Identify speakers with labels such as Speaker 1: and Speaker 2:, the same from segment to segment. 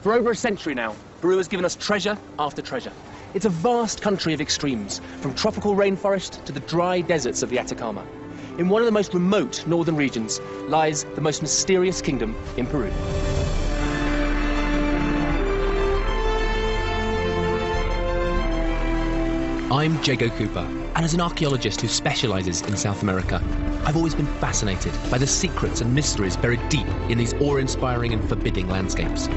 Speaker 1: For over a century now, Peru has given us treasure after treasure. It's a vast country of extremes, from tropical rainforest to the dry deserts of the Atacama. In one of the most remote northern regions lies the most mysterious kingdom in Peru. I'm Jago Cooper, and as an archaeologist who specialises in South America, I've always been fascinated by the secrets and mysteries buried deep in these awe-inspiring and forbidding landscapes.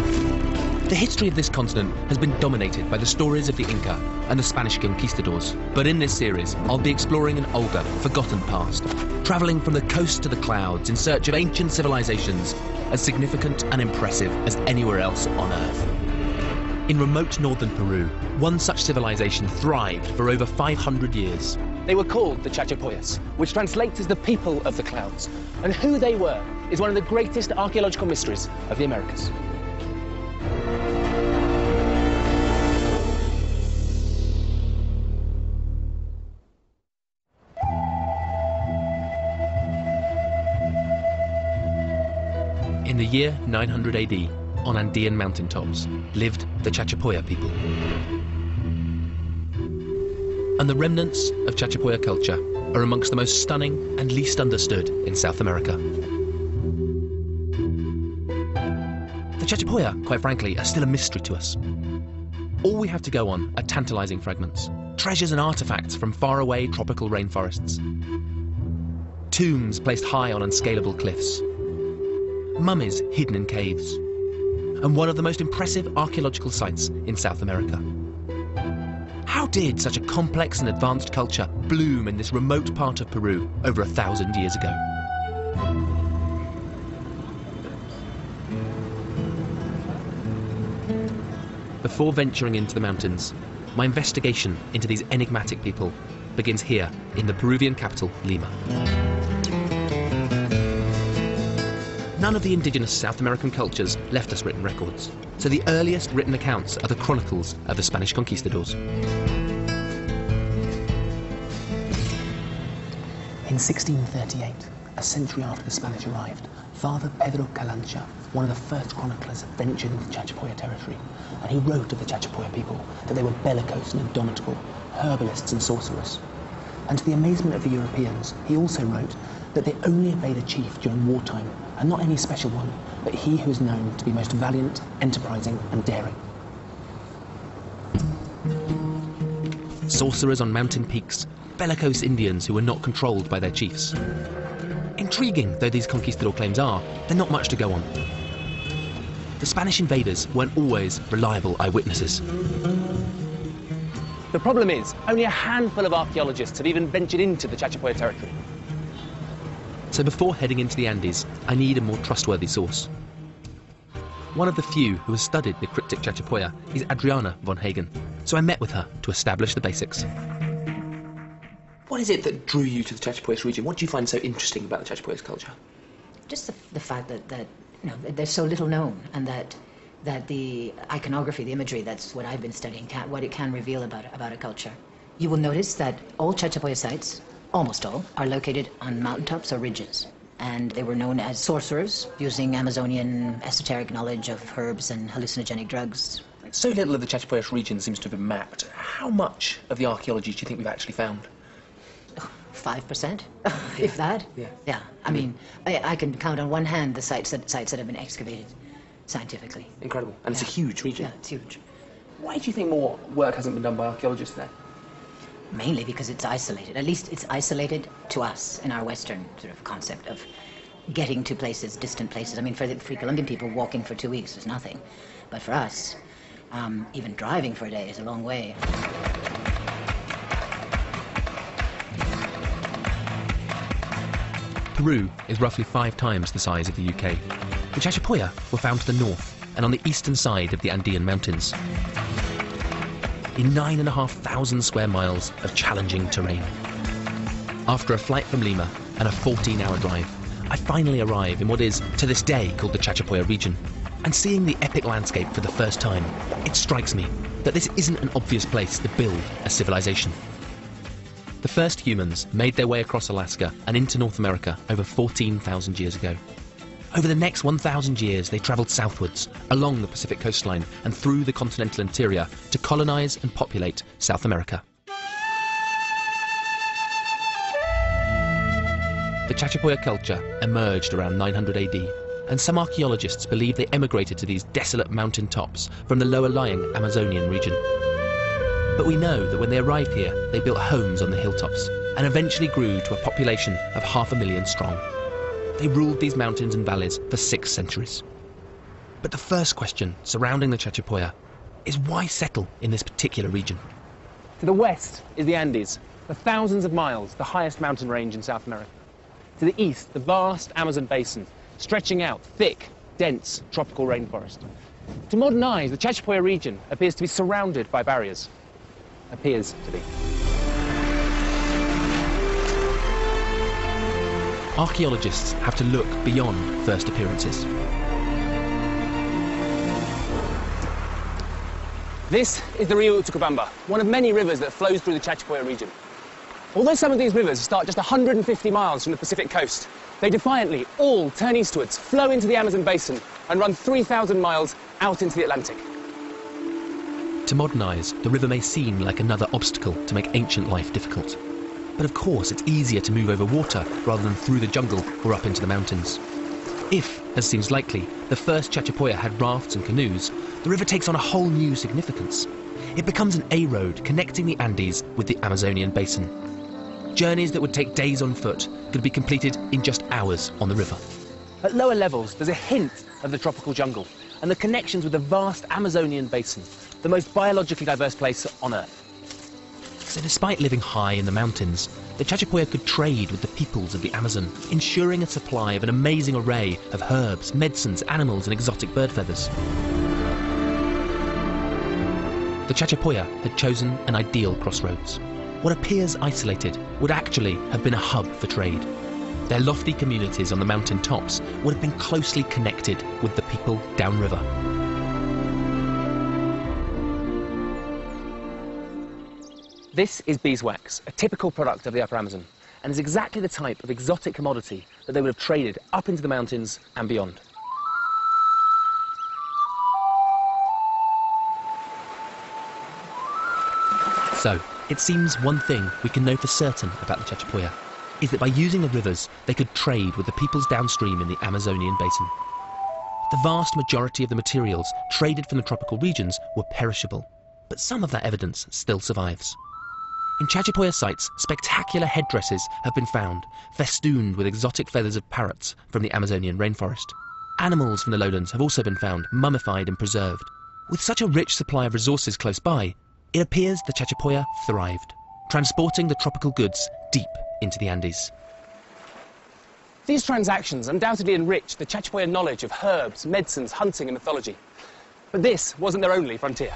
Speaker 1: The history of this continent has been dominated by the stories of the Inca and the Spanish conquistadors. But in this series, I'll be exploring an older, forgotten past, travelling from the coast to the clouds in search of ancient civilizations as significant and impressive as anywhere else on Earth. In remote northern Peru, one such civilization thrived for over 500 years. They were called the Chachapoyas, which translates as the people of the clouds. And who they were is one of the greatest archaeological mysteries of the Americas. In the year 900 AD, on Andean mountaintops, lived the Chachapoya people. And the remnants of Chachapoya culture are amongst the most stunning and least understood in South America. The Chachapoya, quite frankly, are still a mystery to us. All we have to go on are tantalizing fragments, treasures and artifacts from faraway tropical rainforests, tombs placed high on unscalable cliffs, mummies hidden in caves, and one of the most impressive archaeological sites in South America. How did such a complex and advanced culture bloom in this remote part of Peru over 1,000 years ago? Before venturing into the mountains, my investigation into these enigmatic people begins here in the Peruvian capital, Lima. None of the indigenous South American cultures left us written records, so the earliest written accounts are the chronicles of the Spanish conquistadors. In 1638, a century after the Spanish arrived, Father Pedro Calancha, one of the first chroniclers, ventured into Chachapoya territory, and he wrote of the Chachapoya people that they were bellicose and indomitable, herbalists and sorcerers. And to the amazement of the Europeans, he also wrote that they only obeyed a chief during wartime, and not any special one, but he who is known to be most valiant, enterprising and daring. Sorcerers on mountain peaks, bellicose Indians who were not controlled by their chiefs. Intriguing though these conquistador claims are, they're not much to go on. The Spanish invaders weren't always reliable eyewitnesses. The problem is, only a handful of archaeologists have even ventured into the Chachapoya territory. So before heading into the Andes, I need a more trustworthy source. One of the few who has studied the cryptic Chachapoya is Adriana von Hagen, so I met with her to establish the basics. What is it that drew you to the Chachapoyas region? What do you find so interesting about the Chachapoyas culture?
Speaker 2: Just the fact that you know, they're so little known, and that the iconography, the imagery, that's what I've been studying, what it can reveal about a culture. You will notice that all Chachapoya sites, almost all, are located on mountaintops or ridges. And they were known as sorcerers, using Amazonian esoteric knowledge of herbs and hallucinogenic drugs.
Speaker 1: So little of the Chachapoyas region seems to have been mapped. How much of the archaeology do you think we've actually found?
Speaker 2: 5%, if that. Yeah. I mean, I can count on one hand the sites that have been excavated scientifically.
Speaker 1: Incredible. And it's a huge region.
Speaker 2: Yeah, it's huge.
Speaker 1: Why do you think more work hasn't been done by archaeologists there?
Speaker 2: Mainly because it's isolated. At least it's isolated to us in our Western sort of concept of getting to places, distant places. I mean, for the Free Colombian people, walking for 2 weeks is nothing. But for us, even driving for a day is a long way.
Speaker 1: Peru is roughly 5 times the size of the UK. The Chachapoya were found to the north and on the eastern side of the Andean mountains, in 9,500 square miles of challenging terrain. After a flight from Lima and a 14-hour drive, I finally arrive in what is, to this day, called the Chachapoya region. And seeing the epic landscape for the first time, it strikes me that this isn't an obvious place to build a civilization. The first humans made their way across Alaska and into North America over 14,000 years ago. Over the next 1,000 years, they travelled southwards, along the Pacific coastline and through the continental interior to colonise and populate South America. The Chachapoya culture emerged around 900 AD, and some archaeologists believe they emigrated to these desolate mountain tops from the lower-lying Amazonian region. But we know that when they arrived here, they built homes on the hilltops and eventually grew to a population of 500,000 strong. They ruled these mountains and valleys for 6 centuries. But the first question surrounding the Chachapoya is why settle in this particular region?
Speaker 3: To the west is the Andes, for thousands of miles the highest mountain range in South America. To the east, the vast Amazon basin, stretching out thick, dense tropical rainforest. To modern eyes, the Chachapoya region appears to be surrounded by barriers. Appears to be.
Speaker 1: Archaeologists have to look beyond first appearances.
Speaker 3: This is the Rio Utcubamba, one of many rivers that flows through the Chachapoya region. Although some of these rivers start just 150 miles from the Pacific coast, they defiantly all turn eastwards, flow into the Amazon basin, and run 3,000 miles out into the Atlantic.
Speaker 1: To modern eyes, the river may seem like another obstacle to make ancient life difficult. But of course, it's easier to move over water rather than through the jungle or up into the mountains. If, as seems likely, the first Chachapoya had rafts and canoes, the river takes on a whole new significance. It becomes an A-road connecting the Andes with the Amazonian basin. Journeys that would take days on foot could be completed in just hours on the river.
Speaker 3: At lower levels, there's a hint of the tropical jungle and the connections with the vast Amazonian basin, the most biologically diverse place on Earth.
Speaker 1: So despite living high in the mountains, the Chachapoya could trade with the peoples of the Amazon, ensuring a supply of an amazing array of herbs, medicines, animals and exotic bird feathers. The Chachapoya had chosen an ideal crossroads. What appears isolated would actually have been a hub for trade. Their lofty communities on the mountain tops would have been closely connected with the people downriver.
Speaker 3: This is beeswax, a typical product of the Upper Amazon, and is exactly the type of exotic commodity that they would have traded up into the mountains and beyond.
Speaker 1: So, it seems one thing we can know for certain about the Chachapoya is that by using the rivers, they could trade with the peoples downstream in the Amazonian basin. The vast majority of the materials traded from the tropical regions were perishable, but some of that evidence still survives. In Chachapoya sites, spectacular headdresses have been found, festooned with exotic feathers of parrots from the Amazonian rainforest. Animals from the lowlands have also been found, mummified and preserved. With such a rich supply of resources close by, it appears the Chachapoya thrived, transporting the tropical goods deep into the Andes.
Speaker 3: These transactions undoubtedly enriched the Chachapoya knowledge of herbs, medicines, hunting and mythology. But this wasn't their only frontier.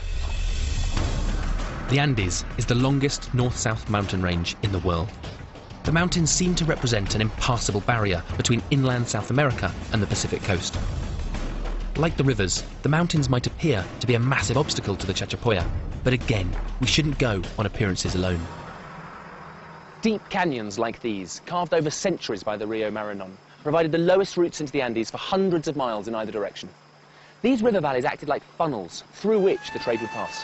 Speaker 1: The Andes is the longest north-south mountain range in the world. The mountains seem to represent an impassable barrier between inland South America and the Pacific coast. Like the rivers, the mountains might appear to be a massive obstacle to the Chachapoya, but again, we shouldn't go on appearances alone.
Speaker 3: Deep canyons like these, carved over centuries by the Rio Marañón, provided the lowest routes into the Andes for hundreds of miles in either direction. These river valleys acted like funnels through which the trade would pass.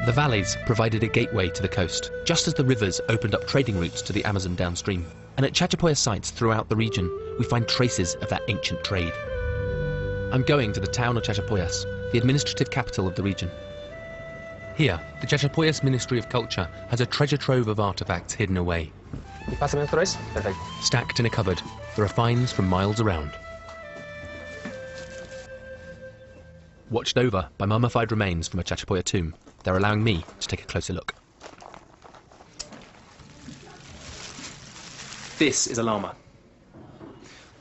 Speaker 1: The valleys provided a gateway to the coast, just as the rivers opened up trading routes to the Amazon downstream. And at Chachapoya sites throughout the region, we find traces of that ancient trade. I'm going to the town of Chachapoyas, the administrative capital of the region. Here, the Chachapoyas Ministry of Culture has a treasure trove of artifacts hidden away. Stacked in a cupboard, there are finds from miles around. Watched over by mummified remains from a Chachapoya tomb, they're allowing me to take a closer look.
Speaker 3: This is a llama.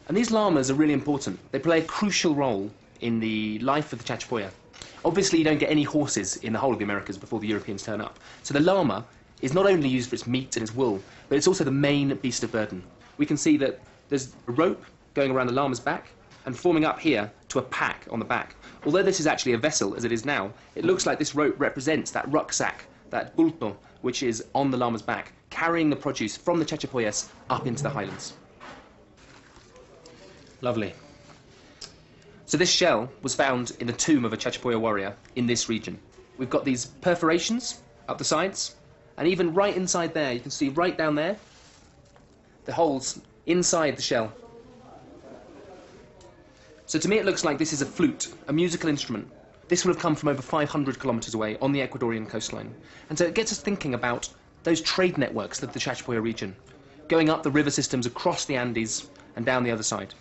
Speaker 3: And these llamas are really important. They play a crucial role in the life of the Chachapoya. Obviously, you don't get any horses in the whole of the Americas before the Europeans turn up. So the llama is not only used for its meat and its wool, but it's also the main beast of burden. We can see that there's a rope going around the llama's back and forming up here to a pack on the back. Although this is actually a vessel, as it is now, it looks like this rope represents that rucksack, that bulto, which is on the llama's back, carrying the produce from the Chachapoyas up into the highlands. Lovely. So this shell was found in the tomb of a Chachapoya warrior in this region. We've got these perforations up the sides, and even right inside there, you can see right down there, the holes inside the shell. So to me it looks like this is a flute, a musical instrument. This will have come from over 500 kilometers away on the Ecuadorian coastline. And so it gets us thinking about those trade networks of the Chachapoya region, going up the river systems across the Andes and down the other side.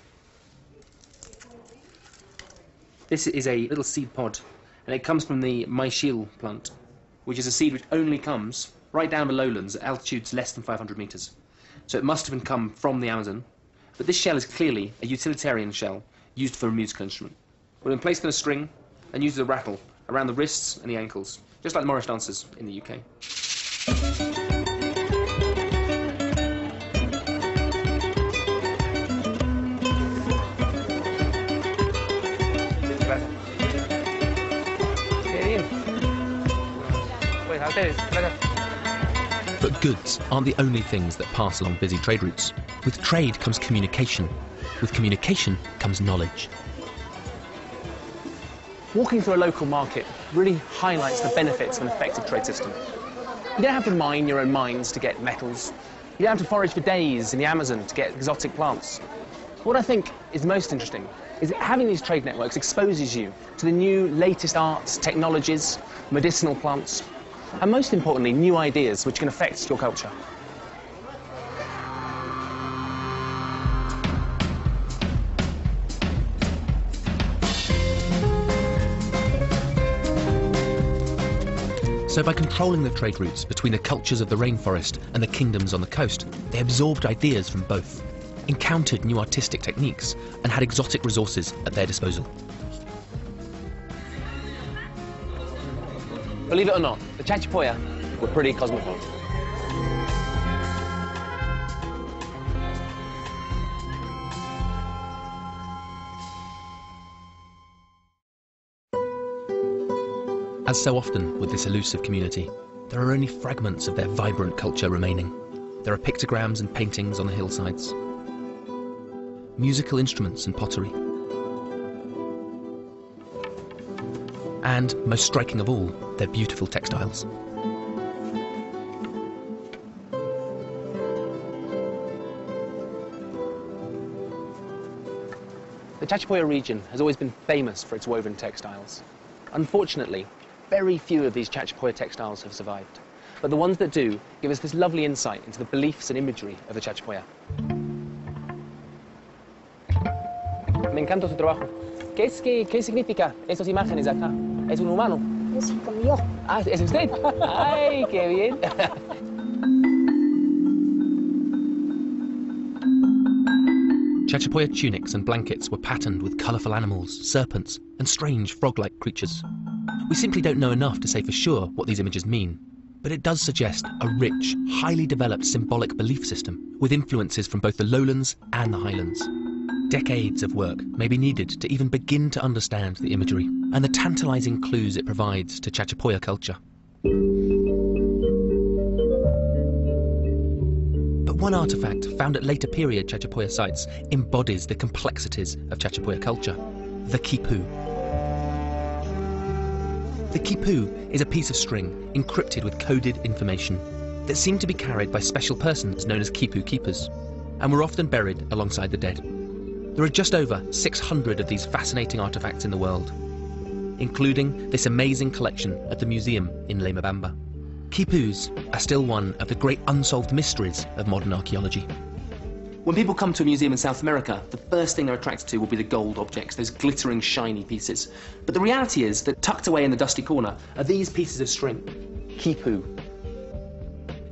Speaker 3: This is a little seed pod, and it comes from the maishil plant, which is a seed which only comes right down the lowlands at altitudes less than 500 meters. So it must have come from the Amazon, but this shell is clearly a utilitarian shell used for a musical instrument. It would have been placed in a string and used as a rattle around the wrists and the ankles, just like the Morris dancers in the UK.
Speaker 1: But goods aren't the only things that pass along busy trade routes. With trade comes communication. With communication comes knowledge.
Speaker 4: Walking through a local market really highlights the benefits of an effective trade system. You don't have to mine your own mines to get metals. You don't have to forage for days in the Amazon to get exotic plants. What I think is most interesting is that having these trade networks exposes you to the new latest arts, technologies, medicinal plants, and most importantly, new ideas which can affect your culture.
Speaker 1: So by controlling the trade routes between the cultures of the rainforest and the kingdoms on the coast, they absorbed ideas from both, encountered new artistic techniques, and had exotic resources at their disposal.
Speaker 4: Believe it or not, the Chachapoya were pretty cosmopolitan.
Speaker 1: As so often with this elusive community, there are only fragments of their vibrant culture remaining. There are pictograms and paintings on the hillsides, musical instruments and pottery, and, most striking of all, their beautiful textiles.
Speaker 4: The Chachapoya region has always been famous for its woven textiles. Unfortunately, very few of these Chachapoya textiles have survived, but the ones that do give us this lovely insight into the beliefs and imagery of the Chachapoya. Me encanta su trabajo. ¿Qué significa esas imágenes acá? ¿Es un humano?
Speaker 5: Es como yo.
Speaker 4: Ah, ¿es usted? ¡Ay, qué bien!
Speaker 1: Chachapoya tunics and blankets were patterned with colourful animals, serpents, and strange frog-like creatures. We simply don't know enough to say for sure what these images mean, but it does suggest a rich, highly developed symbolic belief system with influences from both the lowlands and the highlands. Decades of work may be needed to even begin to understand the imagery and the tantalising clues it provides to Chachapoya culture. But one artefact found at later period Chachapoya sites embodies the complexities of Chachapoya culture: the quipu. The quipu is a piece of string encrypted with coded information that seemed to be carried by special persons known as quipu keepers, and were often buried alongside the dead. There are just over 600 of these fascinating artefacts in the world, including this amazing collection at the museum in Lema Bamba. Quipus are still one of the great unsolved mysteries of modern archaeology.
Speaker 3: When people come to a museum in South America, the first thing they're attracted to will be the gold objects, those glittering, shiny pieces. But the reality is that tucked away in the dusty corner are these pieces of string. Quipu.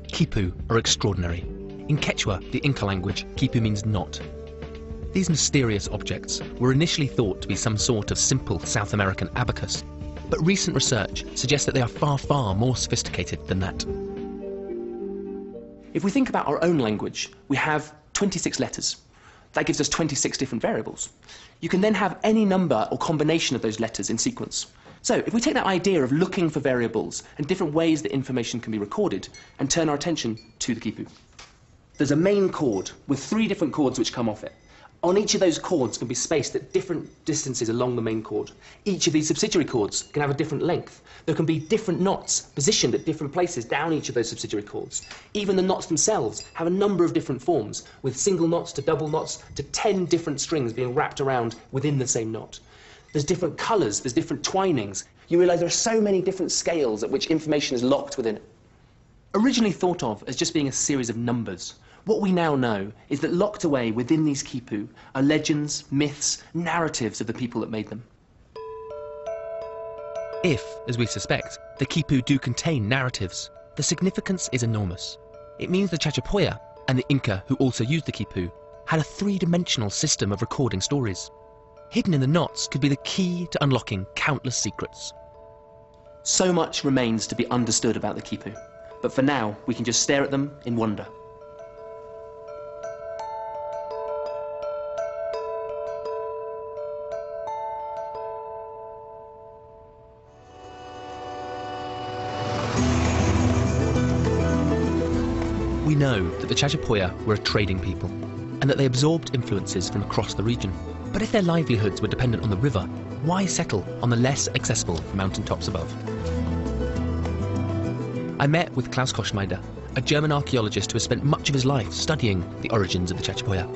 Speaker 1: Quipu are extraordinary. In Quechua, the Inca language, quipu means knot. These mysterious objects were initially thought to be some sort of simple South American abacus, but recent research suggests that they are far, far more sophisticated than that.
Speaker 3: If we think about our own language, we have 26 letters. That gives us 26 different variables. You can then have any number or combination of those letters in sequence. So if we take that idea of looking for variables and different ways that information can be recorded and turn our attention to the quipu. There's a main chord with 3 different chords which come off it. On each of those chords can be spaced at different distances along the main chord. Each of these subsidiary chords can have a different length. There can be different knots positioned at different places down each of those subsidiary chords. Even the knots themselves have a number of different forms, with single knots to double knots to 10 different strings being wrapped around within the same knot. There's different colours, there's different twinings. You realise there are so many different scales at which information is locked within it. Originally thought of as just being a series of numbers, what we now know is that locked away within these quipu are legends, myths, narratives of the people that made them.
Speaker 1: If, as we suspect, the quipu do contain narratives, the significance is enormous. It means the Chachapoya and the Inca, who also used the quipu, had a three-dimensional system of recording stories. Hidden in the knots could be the key to unlocking countless secrets.
Speaker 3: So much remains to be understood about the quipu, but for now we can just stare at them in wonder.
Speaker 1: We know that the Chachapoya were a trading people, and that they absorbed influences from across the region. But if their livelihoods were dependent on the river, why settle on the less accessible mountaintops above? I met with Klaus Koschmeider, a German archaeologist who has spent much of his life studying the origins of the Chachapoya.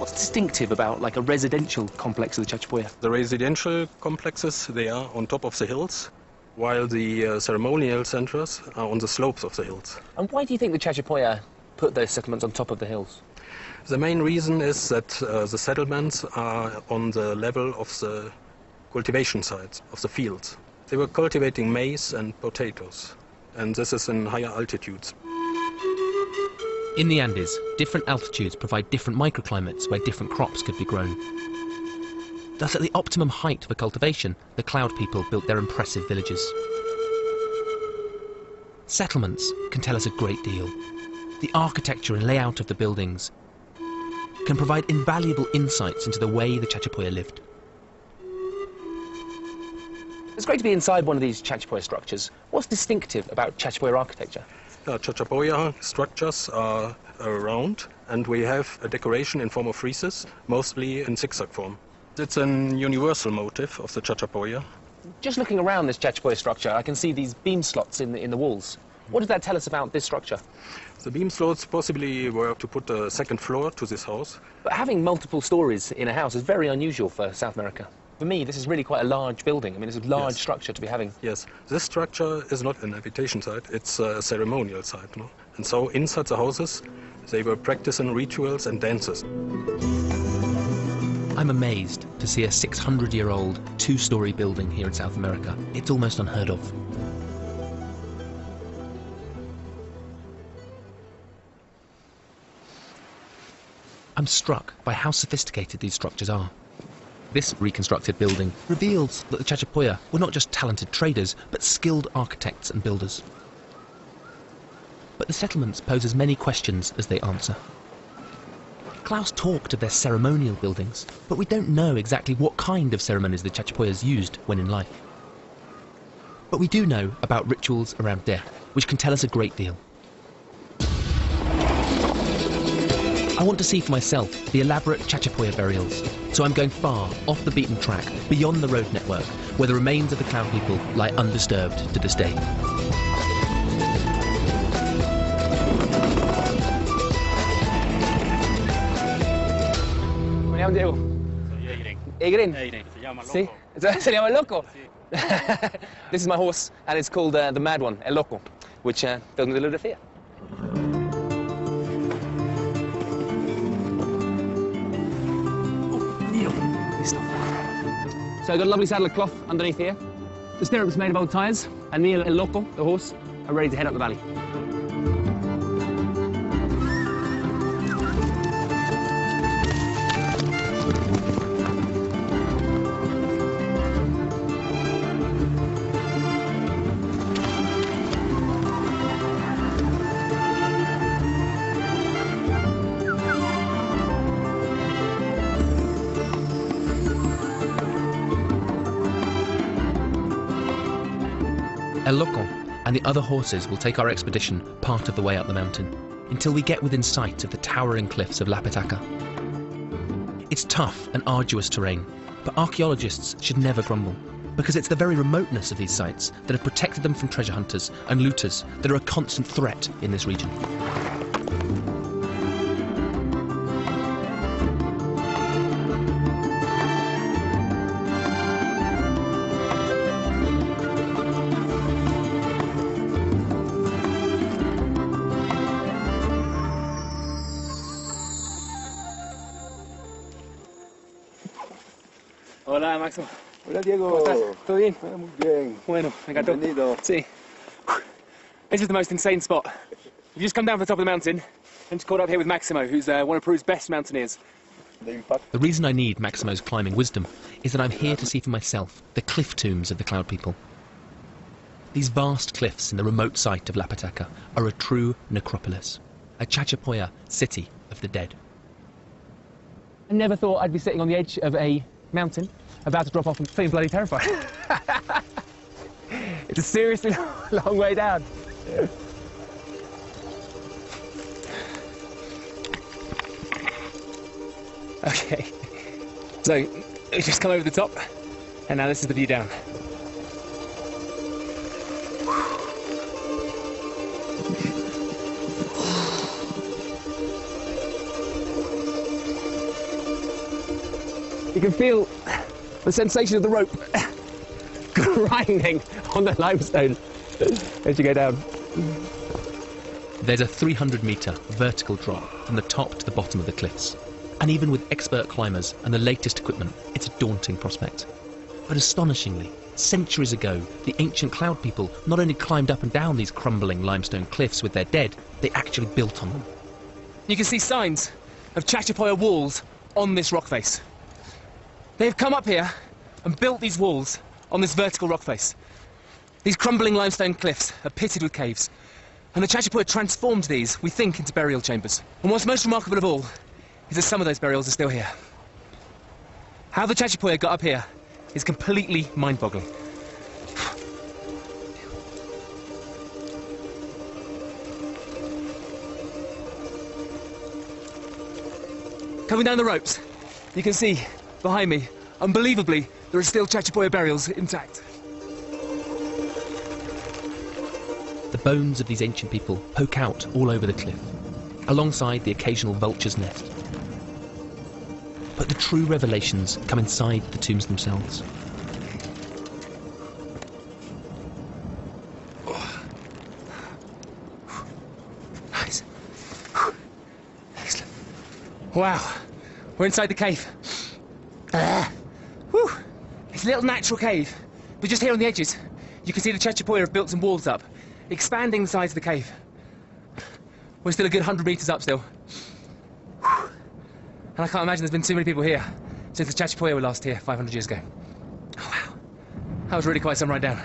Speaker 3: What's distinctive about like a residential complex of the Chachapoya?
Speaker 5: The residential complexes, they are on top of the hills, while the ceremonial centers are on the slopes of the hills.
Speaker 4: And why do you think the Chachapoya put those settlements on top of the hills?
Speaker 5: The main reason is that the settlements are on the level of the cultivation sites, of the fields. They were cultivating maize and potatoes, and this is in higher altitudes.
Speaker 1: In the Andes, different altitudes provide different microclimates where different crops could be grown. Thus, at the optimum height for cultivation, the Cloud people built their impressive villages. Settlements can tell us a great deal. The architecture and layout of the buildings can provide invaluable insights into the way the Chachapoya lived.
Speaker 4: It's great to be inside one of these Chachapoya structures. What's distinctive about Chachapoya architecture?
Speaker 5: Chachapoya structures are round, and we have a decoration in form of friezes, mostly in zigzag form. It's an universal motif of the Chachapoya.
Speaker 4: Just looking around this Chachapoya structure, I can see these beam slots in the walls. What does that tell us about this structure?
Speaker 5: The beam slots possibly were to put a second floor to this house.
Speaker 4: But having multiple stories in a house is very unusual for South America. For me, this is really quite a large building. I mean, it's a large structure to be having.
Speaker 5: Yes, this structure is not an habitation site, it's a ceremonial site. No? And so inside the houses, they were practicing rituals and dances.
Speaker 1: I'm amazed to see a 600-year-old, two-story building here in South America. It's almost unheard of. I'm struck by how sophisticated these structures are. This reconstructed building reveals that the Chachapoya were not just talented traders, but skilled architects and builders. But the settlements pose as many questions as they answer. Klaus talked of their ceremonial buildings, but we don't know exactly what kind of ceremonies the Chachapoyas used when in life. But we do know about rituals around death, which can tell us a great deal. I want to see for myself the elaborate Chachapoya burials, so I'm going far off the beaten track, beyond the road network, where the remains of the Cloud people lie undisturbed to this day.
Speaker 4: Me llamo Diego. Egrin. Sí. Se llama El Loco. This is my horse, and it's called the Mad One, El Loco, which fills me with a little bit of fear. So I've got a lovely saddle of cloth underneath here. The stirrups made of old tyres, and me and El Loco, the horse, are ready to head up the valley.
Speaker 1: El Loco and the other horses will take our expedition part of the way up the mountain. until we get within sight of the towering cliffs of Lapitaka. It's tough and arduous terrain, but archaeologists should never grumble, because it's the very remoteness of these sites that have protected them from treasure hunters and looters that are a constant threat in this region.
Speaker 3: Hola, Maximo.
Speaker 6: Hola, Diego.
Speaker 3: ¿Cómo estás? ¿Todo bien?
Speaker 6: Muy bien.
Speaker 3: Bueno, me encantó.
Speaker 6: Bienvenido.
Speaker 3: Sí. This is the most insane spot. We've just come down from the top of the mountain and just caught up here with Maximo, who's one of Peru's best mountaineers.
Speaker 6: The impact.
Speaker 1: The reason I need Maximo's climbing wisdom is that I'm here to see for myself the cliff tombs of the Cloud People. These vast cliffs in the remote site of Lapitaka are a true necropolis, a Chachapoya city of the dead.
Speaker 4: I never thought I'd be sitting on the edge of a mountain, about to drop off and feeling bloody terrified. It's a seriously long way down.
Speaker 3: Okay, so we just come over the top, and now this is the view down.
Speaker 4: You can feel the sensation of the rope grinding on the limestone as you go down.
Speaker 1: There's a 300-metre vertical drop from the top to the bottom of the cliffs. And even with expert climbers and the latest equipment, it's a daunting prospect. But astonishingly, centuries ago, the ancient Cloud People not only climbed up and down these crumbling limestone cliffs with their dead, they actually built on them.
Speaker 3: You can see signs of Chachapoya walls on this rock face. They've come up here and built these walls on this vertical rock face. These crumbling limestone cliffs are pitted with caves, and the Chachapoya transformed these, we think, into burial chambers. And what's most remarkable of all is that some of those burials are still here. How the Chachapoya got up here is completely mind-boggling. Coming down the ropes, you can see behind me, unbelievably, there are still Chachapoya burials intact.
Speaker 1: The bones of these ancient people poke out all over the cliff, alongside the occasional vulture's nest. But the true revelations come inside the tombs themselves.
Speaker 3: Nice. Excellent. Wow, we're inside the cave. Whew. It's a little natural cave, but just here on the edges, you can see the Chachapoya have built some walls up, expanding the size of the cave. We're still a good 100 metres up still. Whew. And I can't imagine there's been too many people here since the Chachapoya were last here 500 years ago. Oh wow, that was really quite some ride down.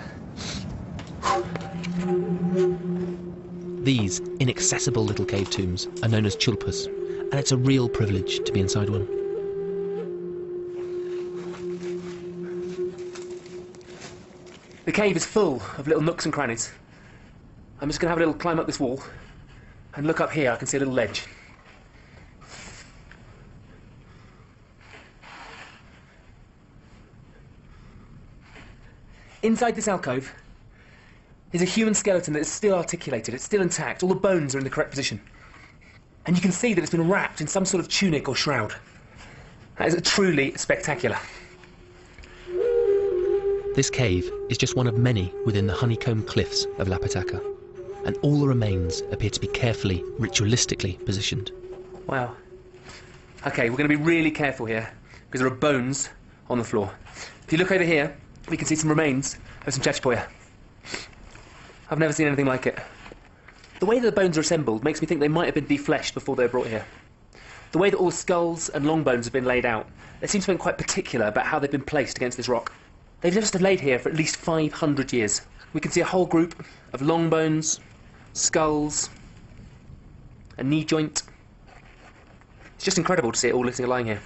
Speaker 1: These inaccessible little cave tombs are known as chulpas, and it's a real privilege to be inside one.
Speaker 3: The cave is full of little nooks and crannies. I'm just going to have a little climb up this wall and look up here. I can see a little ledge. Inside this alcove is a human skeleton that is still articulated. It's still intact. All the bones are in the correct position. And you can see that it's been wrapped in some sort of tunic or shroud. That is truly spectacular.
Speaker 1: This cave is just one of many within the honeycomb cliffs of Lapitaka, and all the remains appear to be carefully, ritualistically positioned.
Speaker 3: Wow. Okay, we're going to be really careful here, because there are bones on the floor. If you look over here, we can see some remains of some Chachapoya. I've never seen anything like it. The way that the bones are assembled makes me think they might have been defleshed before they were brought here. The way that all the skulls and long bones have been laid out, they seem to have been quite particular about how they've been placed against this rock. They've just laid here for at least 500 years. We can see a whole group of long bones, skulls, a knee joint. It's just incredible to see it all lying here.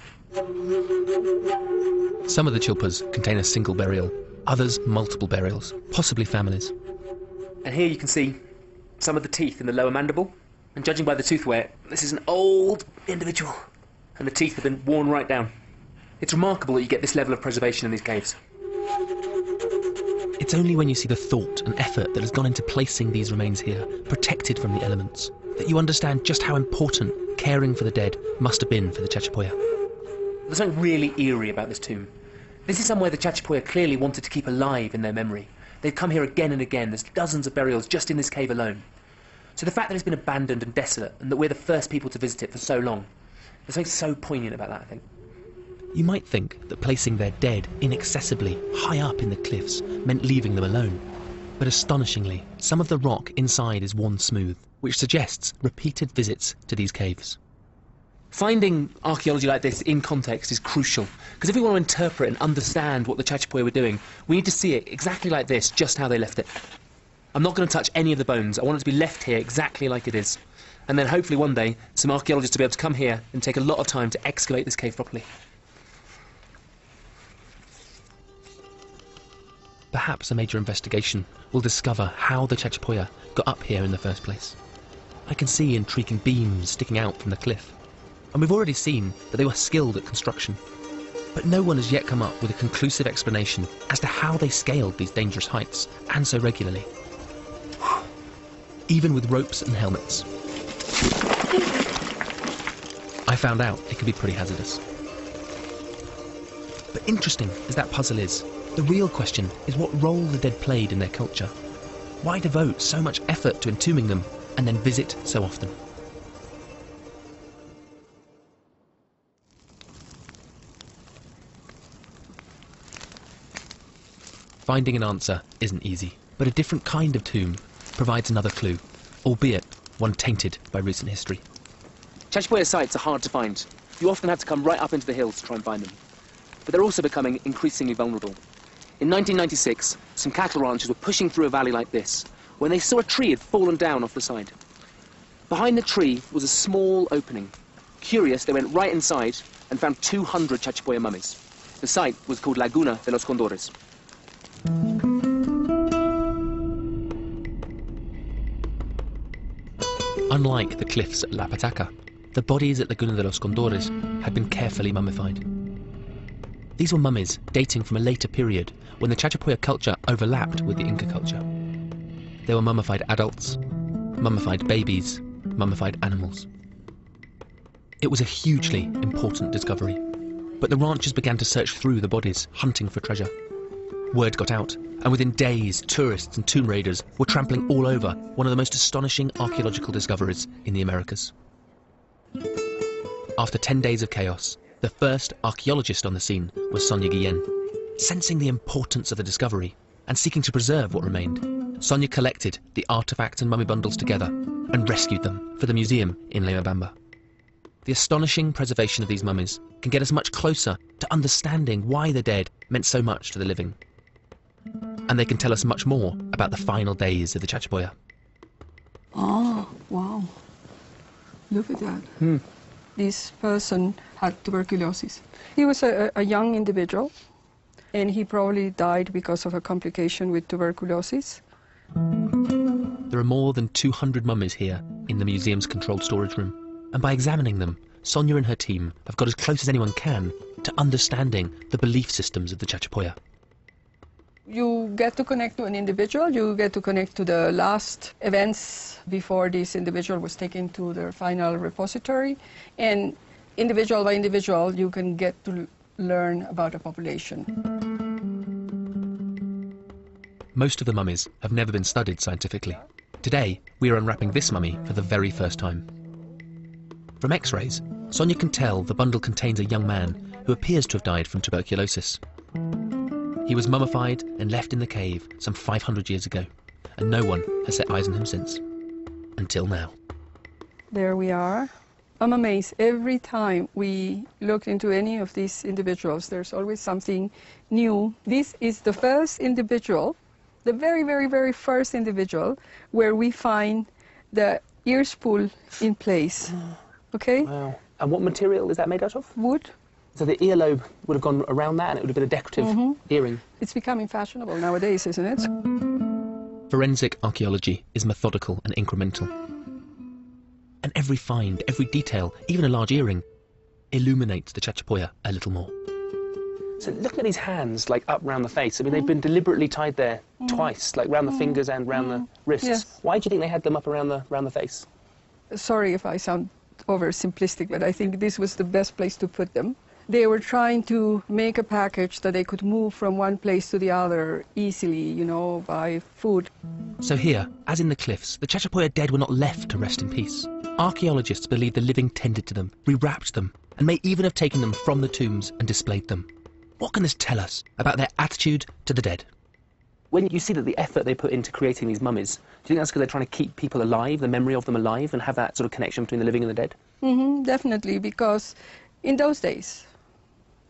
Speaker 1: Some of the chulpas contain a single burial, others multiple burials, possibly families.
Speaker 3: And here you can see some of the teeth in the lower mandible. And judging by the tooth wear, this is an old individual, and the teeth have been worn right down. It's remarkable that you get this level of preservation in these caves.
Speaker 1: It's only when you see the thought and effort that has gone into placing these remains here, protected from the elements, that you understand just how important caring for the dead must have been for the Chachapoya.
Speaker 3: There's something really eerie about this tomb. This is somewhere the Chachapoya clearly wanted to keep alive in their memory. They've come here again and again. There's dozens of burials just in this cave alone. So the fact that it's been abandoned and desolate, and that we're the first people to visit it for so long, there's something so poignant about that, I think.
Speaker 1: You might think that placing their dead inaccessibly high up in the cliffs meant leaving them alone. But astonishingly, some of the rock inside is worn smooth, which suggests repeated visits to these caves.
Speaker 3: Finding archaeology like this in context is crucial, because if we want to interpret and understand what the Chachapoya were doing, we need to see it exactly like this, just how they left it. I'm not going to touch any of the bones. I want it to be left here exactly like it is. And then hopefully one day, some archaeologists will be able to come here and take a lot of time to excavate this cave properly.
Speaker 1: Perhaps a major investigation will discover how the Chachapoya got up here in the first place. I can see intriguing beams sticking out from the cliff, and we've already seen that they were skilled at construction. But no one has yet come up with a conclusive explanation as to how they scaled these dangerous heights, and so regularly. Even with ropes and helmets. I found out it can be pretty hazardous. But interesting as that puzzle is, the real question is what role the dead played in their culture. Why devote so much effort to entombing them and then visit so often? Finding an answer isn't easy, but a different kind of tomb provides another clue, albeit one tainted by recent history.
Speaker 3: Chachapoya sites are hard to find. You often have to come right up into the hills to try and find them. But they're also becoming increasingly vulnerable. In 1996, some cattle ranchers were pushing through a valley like this when they saw a tree had fallen down off the side. Behind the tree was a small opening. Curious, they went right inside and found 200 Chachapoya mummies. The site was called Laguna de los Condores.
Speaker 1: Unlike the cliffs at La Pataca, the bodies at Laguna de los Condores had been carefully mummified. These were mummies dating from a later period when the Chachapoya culture overlapped with the Inca culture. There were mummified adults, mummified babies, mummified animals. It was a hugely important discovery, but the ranchers began to search through the bodies, hunting for treasure. Word got out, and within days, tourists and tomb raiders were trampling all over one of the most astonishing archaeological discoveries in the Americas. After 10 days of chaos, the first archaeologist on the scene was Sonia Guillen. Sensing the importance of the discovery and seeking to preserve what remained, Sonia collected the artifacts and mummy bundles together and rescued them for the museum in Leyva. The astonishing preservation of these mummies can get us much closer to understanding why the dead meant so much to the living. And they can tell us much more about the final days of the Chachapoya.
Speaker 7: Oh, wow. Look at that. This person had tuberculosis. He was a young individual, and he probably died because of a complication with tuberculosis.
Speaker 1: There are more than 200 mummies here in the museum's controlled storage room, and by examining them, Sonia and her team have got as close as anyone can to understanding the belief systems of the Chachapoya.
Speaker 7: You get to connect to an individual, you get to connect to the last events before this individual was taken to their final repository, and individual by individual you can get to learn about a population.
Speaker 1: Most of the mummies have never been studied scientifically. Today, we are unwrapping this mummy for the very first time. From X-rays, Sonia can tell the bundle contains a young man who appears to have died from tuberculosis. He was mummified and left in the cave some 500 years ago, and no one has set eyes on him since. Until now.
Speaker 7: There we are. I'm amazed. Every time we look into any of these individuals, there's always something new. This is the first individual, the very, very, very first individual, where we find the ear spool in place. Okay?
Speaker 4: Wow. And what material is that made out of?
Speaker 7: Wood.
Speaker 4: So the earlobe would have gone around that and it would have been a decorative earring.
Speaker 7: It's becoming fashionable nowadays, isn't it?
Speaker 1: Forensic archaeology is methodical and incremental. And every find, every detail, even a large earring, illuminates the Chachapoya a little more.
Speaker 4: So look at these hands, like up round the face. I mean, they've been deliberately tied there twice, like round the fingers and round the wrists.
Speaker 7: Yes.
Speaker 4: Why do you think they had them up around the face?
Speaker 7: Sorry if I sound oversimplistic, but I think this was the best place to put them. They were trying to make a package that they could move from one place to the other easily, you know, by foot.
Speaker 1: So here, as in the cliffs, the Chachapoya dead were not left to rest in peace. Archaeologists believe the living tended to them, rewrapped them, and may even have taken them from the tombs and displayed them. What can this tell us about their attitude to the dead?
Speaker 4: When you see that the effort they put into creating these mummies, do you think that's because they're trying to keep people alive, the memory of them alive, and have that sort of connection between the living and the dead?
Speaker 7: Definitely, because in those days,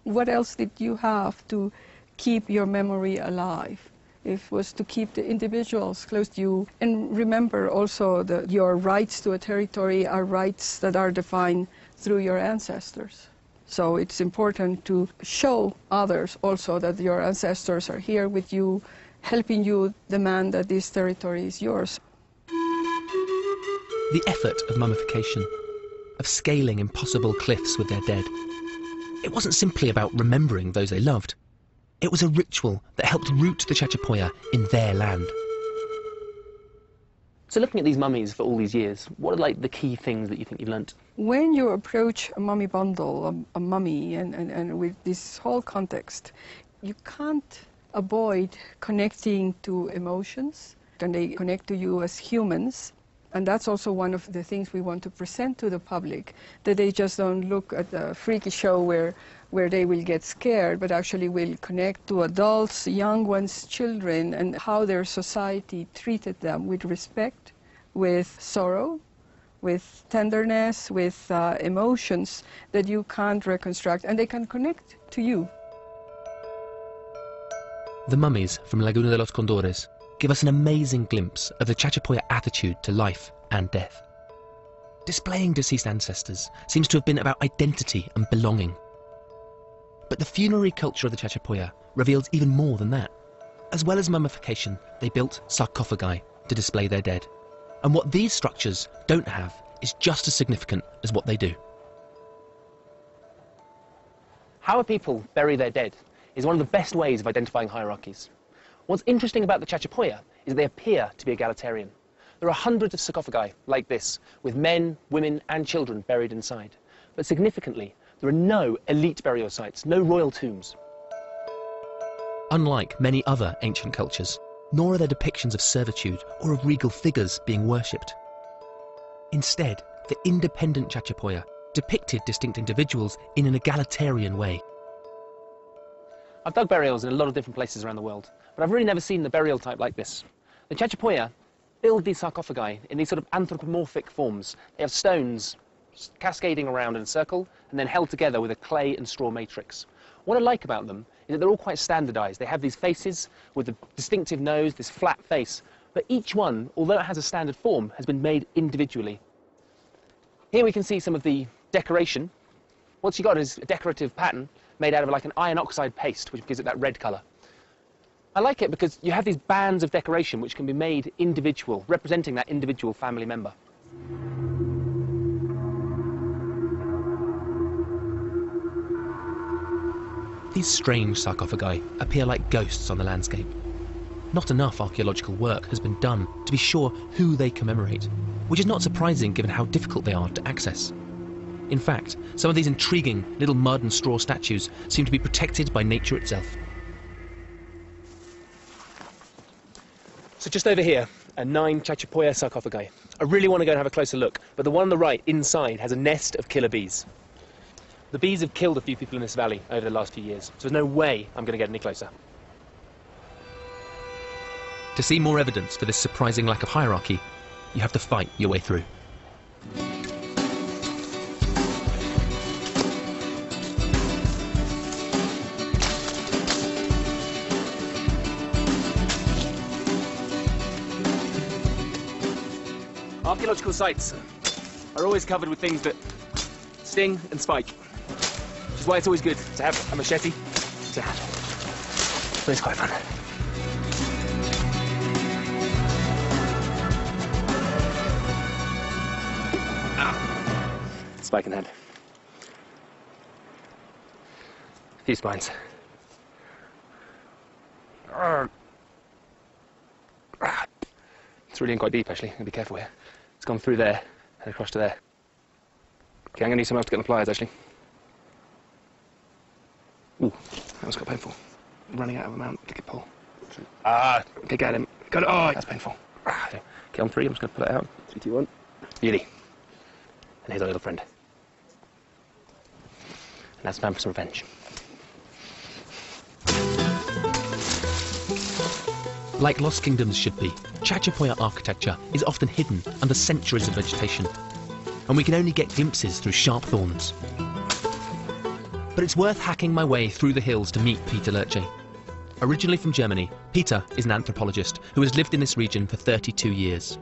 Speaker 7: what else did you have to keep your memory alive? It was to keep the individuals close to you. And remember also that your rights to a territory are rights that are defined through your ancestors. So it's important to show others also that your ancestors are here with you, helping you demand that this territory is yours.
Speaker 1: The effort of mummification, of scaling impossible cliffs with their dead. It wasn't simply about remembering those they loved. It was a ritual that helped root the Chachapoya in their land.
Speaker 4: So looking at these mummies for all these years, what are like the key things that you think you've learnt?
Speaker 7: When you approach a mummy bundle, a mummy, and with this whole context, you can't avoid connecting to emotions, and they connect to you as humans. And that's also one of the things we want to present to the public, that they just don't look at a freaky show where they will get scared, but actually will connect to adults, young ones, children, and how their society treated them with respect, with sorrow, with tenderness, with emotions that you can't reconstruct, and they can connect to you.
Speaker 1: The mummies from Laguna de los Condores give us an amazing glimpse of the Chachapoya attitude to life and death. Displaying deceased ancestors seems to have been about identity and belonging. But the funerary culture of the Chachapoya reveals even more than that. As well as mummification, they built sarcophagi to display their dead. And what these structures don't have is just as significant as what they do.
Speaker 4: How a people bury their dead is one of the best ways of identifying hierarchies. What's interesting about the Chachapoya is that they appear to be egalitarian. There are hundreds of sarcophagi like this, with men, women and children buried inside. But significantly, there are no elite burial sites, no royal tombs.
Speaker 1: Unlike many other ancient cultures, nor are there depictions of servitude or of regal figures being worshipped. Instead, the independent Chachapoya depicted distinct individuals in an egalitarian way.
Speaker 4: I've dug burials in a lot of different places around the world, but I've really never seen the burial type like this. The Chachapoya build these sarcophagi in these sort of anthropomorphic forms. They have stones cascading around in a circle and then held together with a clay and straw matrix. What I like about them is that they're all quite standardized. They have these faces with a distinctive nose, this flat face, but each one, although it has a standard form, has been made individually. Here we can see some of the decoration. What you got is a decorative pattern made out of like an iron oxide paste, which gives it that red colour. I like it because you have these bands of decoration which can be made individual, representing that individual family member.
Speaker 1: These strange sarcophagi appear like ghosts on the landscape. Not enough archaeological work has been done to be sure who they commemorate, which is not surprising given how difficult they are to access. In fact, some of these intriguing little mud and straw statues seem to be protected by nature itself.
Speaker 4: So just over here are 9 Chachapoya sarcophagi. I really want to go and have a closer look, but the one on the right inside has a nest of killer bees. The bees have killed a few people in this valley over the last few years, so there's no way I'm going to get any closer.
Speaker 1: To see more evidence for this surprising lack of hierarchy, you have to fight your way through.
Speaker 4: Archaeological sites are always covered with things that sting and spike, which is why it's always good to have a machete to hand. But it's quite fun. spike in the head. A few spines. It's really in quite deep, actually. I'm going to be careful here. It's gone through there and across to there. Okay, I'm going to need someone else to get the pliers, actually. Ooh, that was quite painful. I'm running out of amount to pull. Okay, get him. Got it. Oh, that's painful. Okay, on 3, I'm just going to pull it out. 3, 2, 1. Beauty. And here's our little friend. And that's time for some revenge.
Speaker 1: Like Lost Kingdoms should be, Chachapoya architecture is often hidden under centuries of vegetation, and we can only get glimpses through sharp thorns. But it's worth hacking my way through the hills to meet Peter Lerche. Originally from Germany, Peter is an anthropologist who has lived in this region for 32 years.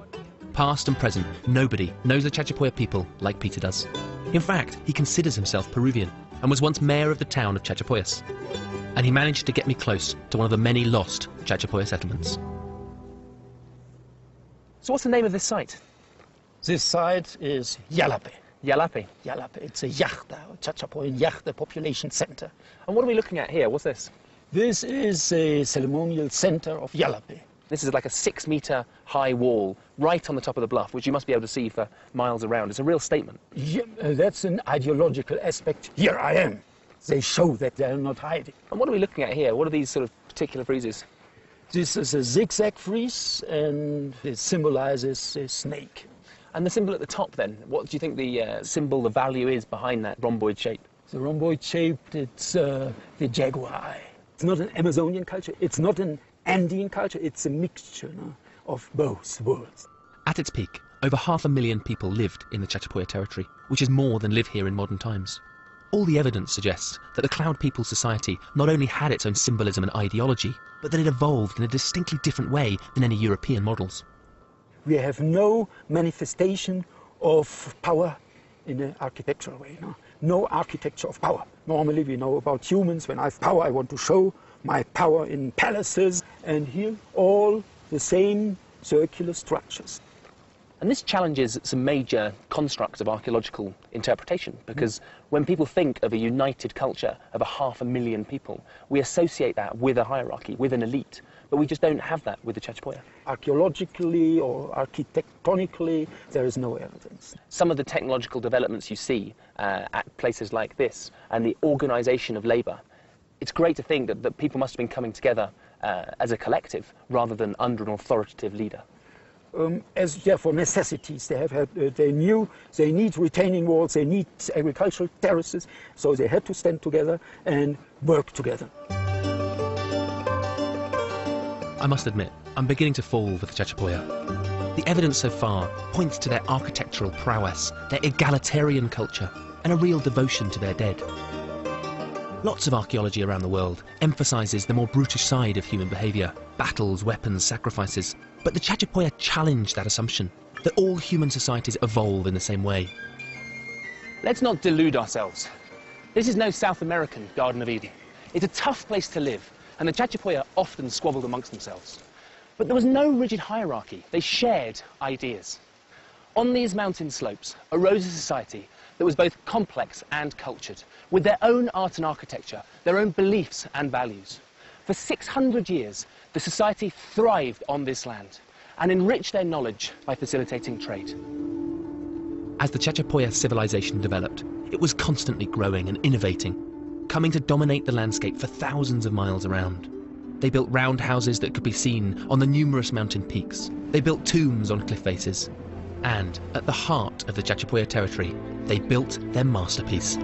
Speaker 1: Past and present, nobody knows the Chachapoya people like Peter does. In fact, he considers himself Peruvian and was once mayor of the town of Chachapoyas. And he managed to get me close to one of the many lost Chachapoya settlements.
Speaker 4: So what's the name of this site?
Speaker 8: This site is Yalape.
Speaker 4: Yalape.
Speaker 8: Yalape. It's a Yachta, Chachapoyan Yachta population center.
Speaker 4: And what are we looking at here? What's this?
Speaker 8: This is a ceremonial center of Yalape.
Speaker 4: This is like a 6-metre high wall right on the top of the bluff, which you must be able to see for miles around. It's a real statement.
Speaker 8: Yeah, that's an ideological aspect. Here I am. They show that they're not hiding.
Speaker 4: And what are we looking at here? What are these sort of particular friezes?
Speaker 8: This is a zigzag frieze, and it symbolizes a snake.
Speaker 4: And the symbol at the top, then, what do you think the symbol, the value is behind that rhomboid shape?
Speaker 8: The rhomboid shape, it's the jaguar eye. It's not an Amazonian culture, it's not an Andean culture, it's a mixture of both worlds.
Speaker 1: At its peak, over 500,000 people lived in the Chachapoya territory, which is more than live here in modern times. All the evidence suggests that the Cloud People Society not only had its own symbolism and ideology, but that it evolved in a distinctly different way than any European models.
Speaker 8: We have no manifestation of power in an architectural way. No architecture of power. Normally we know about humans. When I have power, I want to show my power in palaces. And here, all the same circular structures.
Speaker 4: And this challenges some major constructs of archaeological interpretation, because when people think of a united culture of 500,000 people, we associate that with a hierarchy, with an elite, but we just don't have that with the Chachapoya.
Speaker 8: Archaeologically or architectonically, there is no evidence.
Speaker 4: Some of the technological developments you see at places like this, and the organisation of labour, it's great to think that people must have been coming together as a collective rather than under an authoritative leader.
Speaker 8: For necessities, they knew they need retaining walls, they need agricultural terraces, so they had to stand together and work together.
Speaker 1: I must admit, I'm beginning to fall for the Chachapoya. The evidence so far points to their architectural prowess, their egalitarian culture, and a real devotion to their dead. Lots of archaeology around the world emphasises the more brutish side of human behaviour, battles, weapons, sacrifices. But the Chachapoya challenged that assumption, that all human societies evolve in the same way.
Speaker 4: Let's not delude ourselves. This is no South American Garden of Eden. It's a tough place to live, and the Chachapoya often squabbled amongst themselves. But there was no rigid hierarchy. They shared ideas. On these mountain slopes arose a society that was both complex and cultured, with their own art and architecture, their own beliefs and values. For 600 years, the society thrived on this land and enriched their knowledge by facilitating trade.
Speaker 1: As the Chachapoya civilization developed, it was constantly growing and innovating, coming to dominate the landscape for thousands of miles around. They built round houses that could be seen on the numerous mountain peaks. They built tombs on cliff faces. And at the heart of the Chachapoya territory, they built their masterpiece.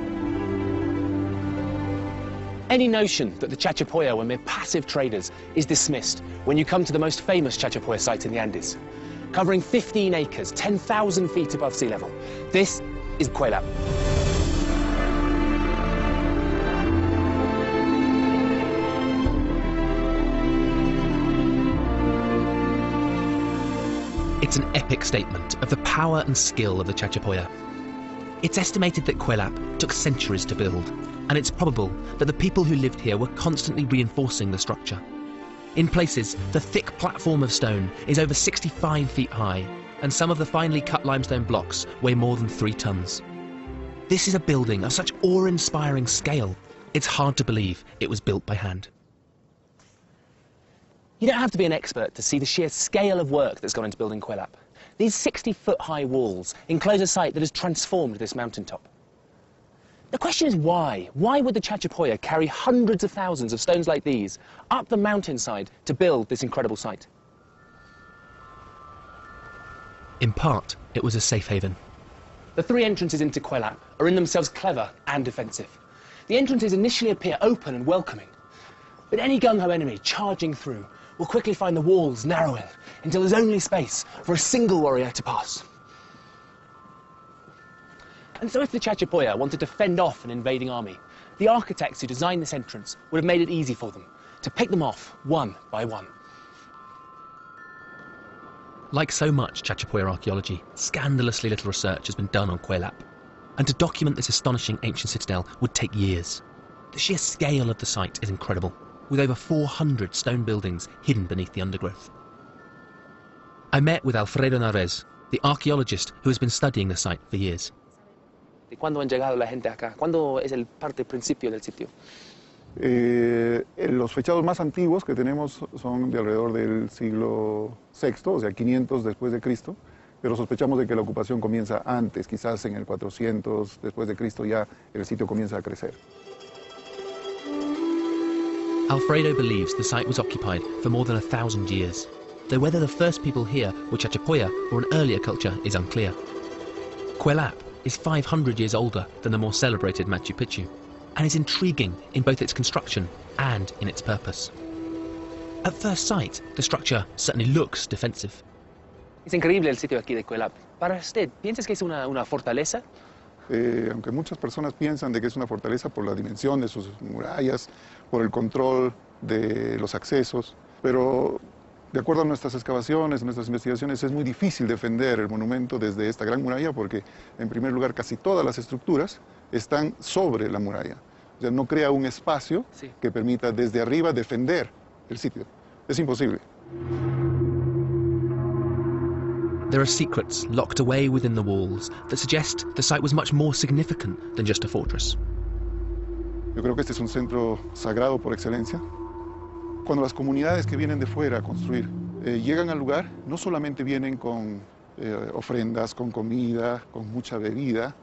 Speaker 4: Any notion that the Chachapoya were mere passive traders is dismissed when you come to the most famous Chachapoya site in the Andes. Covering 15 acres, 10,000 feet above sea level. This is Cuelap.
Speaker 1: It's an epic statement of the power and skill of the Chachapoya. It's estimated that Cuelap took centuries to build, and it's probable that the people who lived here were constantly reinforcing the structure. In places, the thick platform of stone is over 65 feet high, and some of the finely cut limestone blocks weigh more than 3 tons. This is a building of such awe-inspiring scale, it's hard to believe it was built by hand.
Speaker 4: You don't have to be an expert to see the sheer scale of work that's gone into building Cuelap. These 60-foot-high walls enclose a site that has transformed this mountaintop. The question is why? Why would the Chachapoya carry hundreds of thousands of stones like these up the mountainside to build this incredible site?
Speaker 1: In part, it was a safe haven.
Speaker 4: The three entrances into Cuelap are in themselves clever and defensive. The entrances initially appear open and welcoming, but any gung-ho enemy charging through will quickly find the walls narrowing until there's only space for a single warrior to pass. And so if the Chachapoya wanted to fend off an invading army, the architects who designed this entrance would have made it easy for them to pick them off one by one.
Speaker 1: Like so much Chachapoya archaeology, scandalously little research has been done on Cuelap. And to document this astonishing ancient citadel would take years. The sheer scale of the site is incredible, with over 400 stone buildings hidden beneath the undergrowth. I met with Alfredo Narez, the archaeologist who has been studying the site for years.
Speaker 4: ¿Cuándo han llegado la gente acá? ¿Cuándo es el parte principio del sitio?
Speaker 6: Los fechados más antiguos que tenemos son de alrededor del siglo VI, o sea, 500 después de Cristo, pero sospechamos de que la ocupación comienza antes, quizás en el 400 después de Cristo ya el sitio comienza a crecer.
Speaker 1: Alfredo believes the site was occupied for more than 1,000 years, though whether the first people here were Chachapoya or an earlier culture is unclear. Cuelap is 500 years older than the more celebrated Machu Picchu, and is intriguing in both its construction and in its purpose. At first sight, the structure certainly looks defensive.
Speaker 4: Es increíble el sitio aquí de Cuelap. Para usted, ¿piensas que es una fortaleza?
Speaker 6: Aunque muchas personas piensan de que es una fortaleza por la dimensión de sus murallas, por el control de los accesos, pero de acuerdo a nuestras excavaciones, nuestras investigaciones, es muy difícil defender el monumento desde esta gran muralla porque, en primer lugar, casi todas las estructuras están sobre la muralla. O sea, no crea un espacio que permita desde arriba defender el sitio. Es imposible.
Speaker 1: There are secrets locked away within the walls that suggest the site was much more significant than just a fortress.
Speaker 6: Yo creo que este es un centro sagrado por excelencia. Cuando las comunidades que vienen de fuera a construir llegan al lugar, no solamente vienen con ofrendas, con comida, con mucha bebida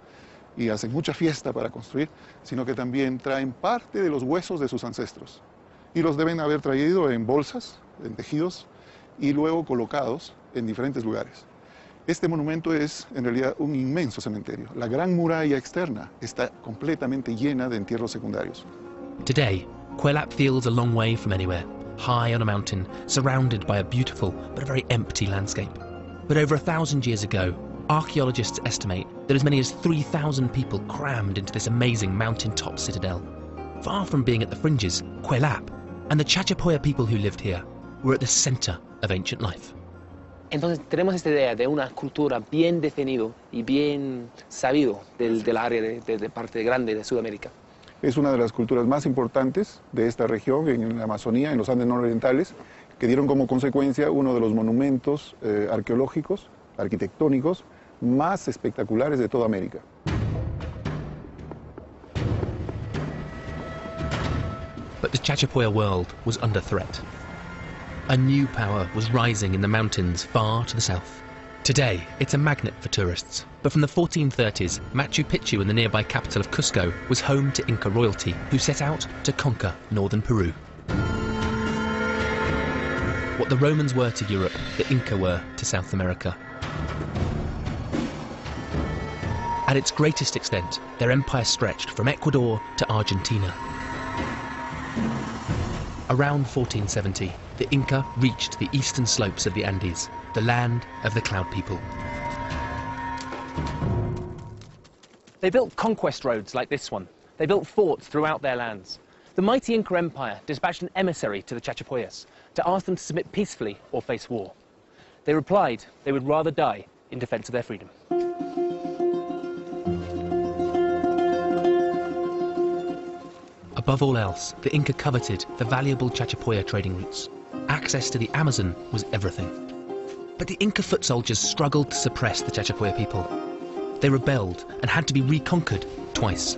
Speaker 6: y hacen mucha fiesta para construir, sino que también traen parte de los huesos de sus ancestros. Y los deben haber traído en bolsas, en tejidos, y luego colocados en diferentes lugares. Este monumento es en realidad un inmenso cementerio. La gran muralla externa está completamente llena de entierros secundarios.
Speaker 1: Today, Cuelap feels a long way from anywhere, high on a mountain, surrounded by a beautiful but a very empty landscape. But over 1,000 years ago, archaeologists estimate that as many as 3,000 people crammed into this amazing mountain-top citadel. Far from being at the fringes, Cuelap and the Chachapoya people who lived here were at the center of ancient life.
Speaker 4: Entonces tenemos esta idea de una cultura bien definido y bien sabido del área de parte grande de Sudamérica.
Speaker 6: Es una de las culturas más importantes de esta región, en la Amazonía, en los Andes nororientales, que dieron como consecuencia uno de los monumentos arqueológicos, arquitectónicos, más espectaculares de toda América.
Speaker 1: But the Chachapoya world was under threat. A new power was rising in the mountains far to the south. Today, it's a magnet for tourists, but from the 1430s, Machu Picchu in the nearby capital of Cusco was home to Inca royalty, who set out to conquer northern Peru. What the Romans were to Europe, the Inca were to South America. At its greatest extent, their empire stretched from Ecuador to Argentina. Around 1470, the Inca reached the eastern slopes of the Andes, the land of the Cloud People.
Speaker 4: They built conquest roads like this one. They built forts throughout their lands. The mighty Inca Empire dispatched an emissary to the Chachapoyas to ask them to submit peacefully or face war. They replied they would rather die in defense of their freedom.
Speaker 1: Above all else, the Inca coveted the valuable Chachapoya trading routes. Access to the Amazon was everything. But the Inca foot soldiers struggled to suppress the Chachapoya people. They rebelled and had to be reconquered twice.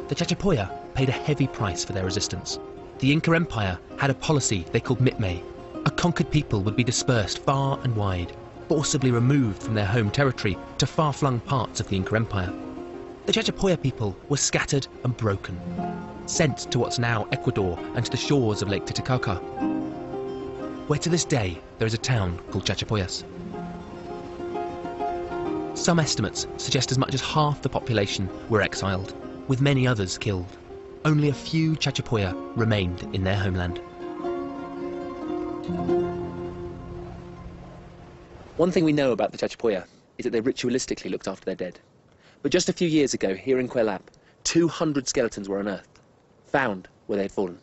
Speaker 1: The Chachapoya paid a heavy price for their resistance. The Inca Empire had a policy they called mitme. A conquered people would be dispersed far and wide, forcibly removed from their home territory to far-flung parts of the Inca Empire. The Chachapoya people were scattered and broken, sent to what's now Ecuador and to the shores of Lake Titicaca, where to this day there is a town called Chachapoyas. Some estimates suggest as much as half the population were exiled, with many others killed. Only a few Chachapoya remained in their homeland.
Speaker 3: One thing we know about the Chachapoya is that they ritualistically looked after their dead. But just a few years ago, here in Quelap, 200 skeletons were unearthed, found where they had fallen.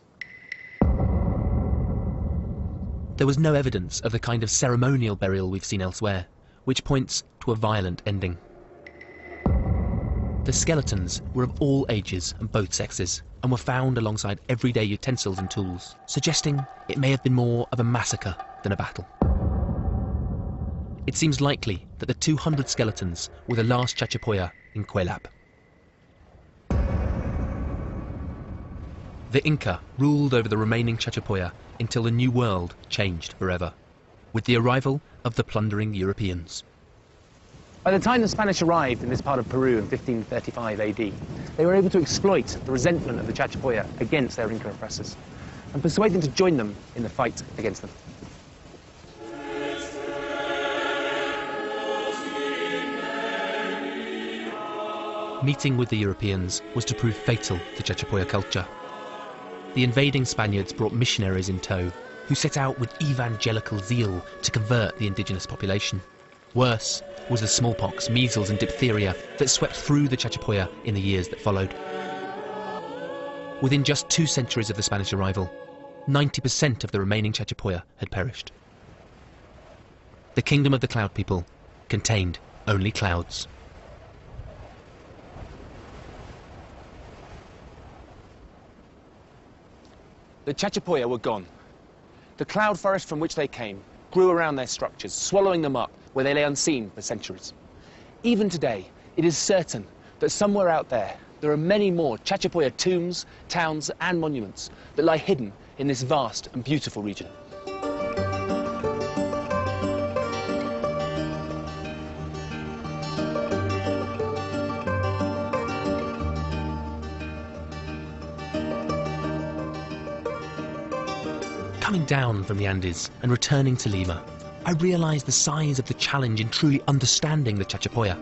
Speaker 1: There was no evidence of the kind of ceremonial burial we've seen elsewhere, which points to a violent ending. The skeletons were of all ages and both sexes, and were found alongside everyday utensils and tools, suggesting it may have been more of a massacre than a battle. It seems likely that the 200 skeletons were the last Chachapoya in Quelap. The Inca ruled over the remaining Chachapoya until the New World changed forever, with the arrival of the plundering Europeans.
Speaker 4: By the time the Spanish arrived in this part of Peru in 1535 AD, they were able to exploit the resentment of the Chachapoya against their Inca oppressors and persuade them to join them in the fight against them.
Speaker 1: Meeting with the Europeans was to prove fatal to Chachapoya culture. The invading Spaniards brought missionaries in tow, who set out with evangelical zeal to convert the indigenous population. Worse was the smallpox, measles and diphtheria that swept through the Chachapoya in the years that followed. Within just 2 centuries of the Spanish arrival, 90% of the remaining Chachapoya had perished. The kingdom of the Cloud People contained only clouds.
Speaker 4: The Chachapoya were gone. The cloud forest from which they came grew around their structures, swallowing them up where they lay unseen for centuries. Even today, it is certain that somewhere out there are many more Chachapoya tombs, towns and monuments that lie hidden in this vast and beautiful region.
Speaker 1: Coming down from the Andes and returning to Lima, I realised the size of the challenge in truly understanding the Chachapoya.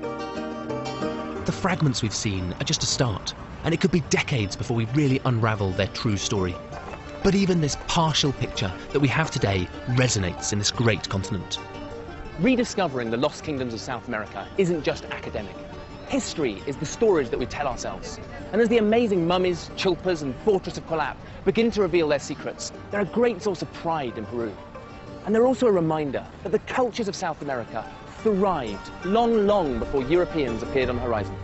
Speaker 1: The fragments we've seen are just a start, and it could be decades before we really unravel their true story. But even this partial picture that we have today resonates in this great continent.
Speaker 4: Rediscovering the lost kingdoms of South America isn't just academic. History is the stories that we tell ourselves. And as the amazing mummies, chilpas and fortress of Quelap begin to reveal their secrets, they're a great source of pride in Peru. And they're also a reminder that the cultures of South America thrived long, long before Europeans appeared on the horizon.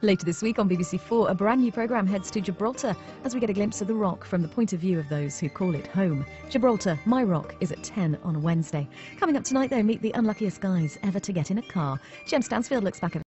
Speaker 9: Later this week on BBC4, a brand new programme heads to Gibraltar as we get a glimpse of the rock from the point of view of those who call it home. Gibraltar, My Rock, is at 10 on a Wednesday. Coming up tonight, though, meet the unluckiest guys ever to get in a car. Jem Stansfield looks back at